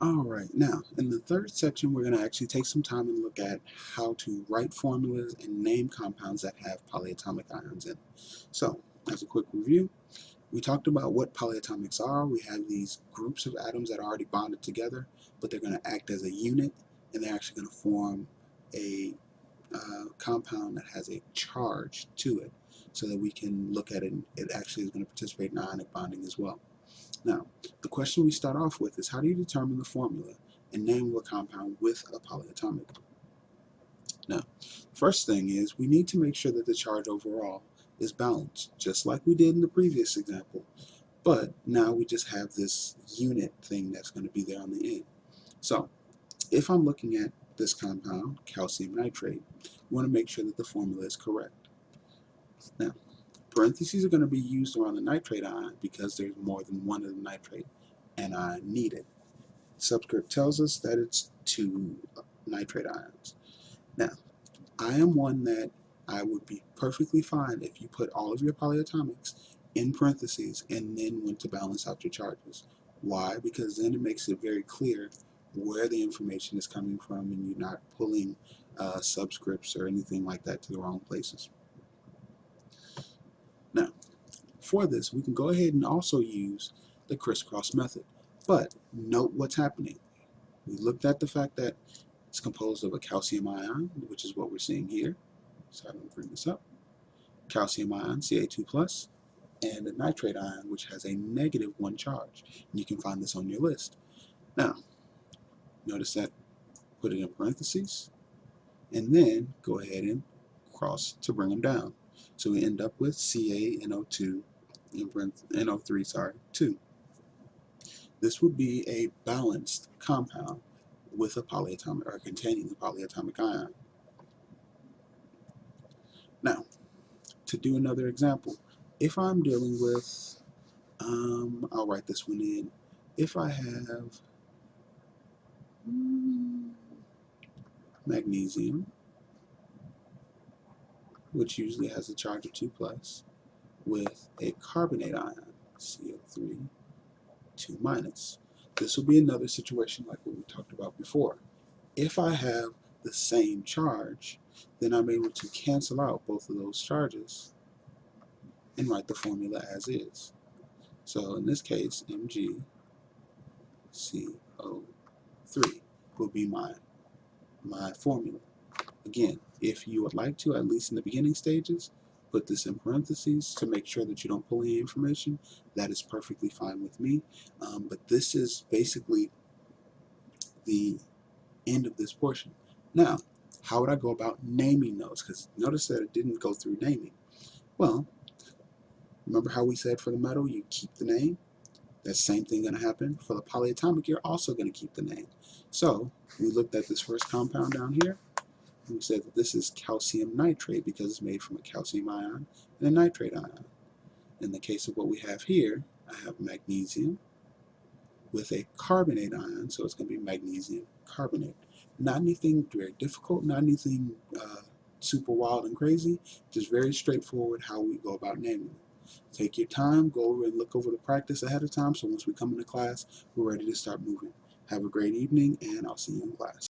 Alright, now in the third section we're going to actually take some time and look at how to write formulas and name compounds that have polyatomic ions in. So, as a quick review, we talked about what polyatomics are. We have these groups of atoms that are already bonded together, but they're going to act as a unit, and they're actually going to form a compound that has a charge to it, so that we can look at it and it actually is going to participate in ionic bonding as well. Now, the question we start off with is, how do you determine the formula and name a compound with a polyatomic? Now, first thing is we need to make sure that the charge overall is balanced, just like we did in the previous example, but now we just have this unit thing that's going to be there on the end. So, if I'm looking at this compound, calcium nitrate, we want to make sure that the formula is correct. Now, parentheses are going to be used around the nitrate ion because there's more than one of the nitrate anion needed. Subscript tells us that it's 2 nitrate ions. Now, I am one that I would be perfectly fine if you put all of your polyatomics in parentheses and then went to balance out your charges. Why? Because then it makes it very clear where the information is coming from and you're not pulling subscripts or anything like that to the wrong places. Now, for this, we can go ahead and also use the crisscross method. But note what's happening. We looked at the fact that it's composed of a calcium ion, which is what we're seeing here. So I'm going to bring this up. Calcium ion, Ca2+, and a nitrate ion, which has a -1 charge. And you can find this on your list. Now, notice that, put it in parentheses, and then go ahead and cross to bring them down. So we end up with CaNO2, NO3, sorry, 2. This would be a balanced compound with a polyatomic, or containing a polyatomic ion. Now, to do another example, if I'm dealing with, I'll write this one in. If I have magnesium, which usually has a charge of 2+, with a carbonate ion, CO3, 2-. This will be another situation like what we talked about before. If I have the same charge, then I'm able to cancel out both of those charges and write the formula as is. So in this case, MgCO3 will be my formula. Again, if you would like to, at least in the beginning stages, put this in parentheses to make sure that you don't pull any information, that is perfectly fine with me. But this is basically the end of this portion. Now, how would I go about naming those? Because notice that it didn't go through naming. Well, remember how we said for the metal, you keep the name? That same thing going to happen. For the polyatomic, you're also going to keep the name. So, we looked at this first compound down here, and we said that this is calcium nitrate because it's made from a calcium ion and a nitrate ion. In the case of what we have here, I have magnesium with a carbonate ion, so it's going to be magnesium carbonate. Not anything very difficult, not anything super wild and crazy, just very straightforward how we go about naming it. Take your time, go over and look over the practice ahead of time, so once we come into class, we're ready to start moving. Have a great evening, and I'll see you in class.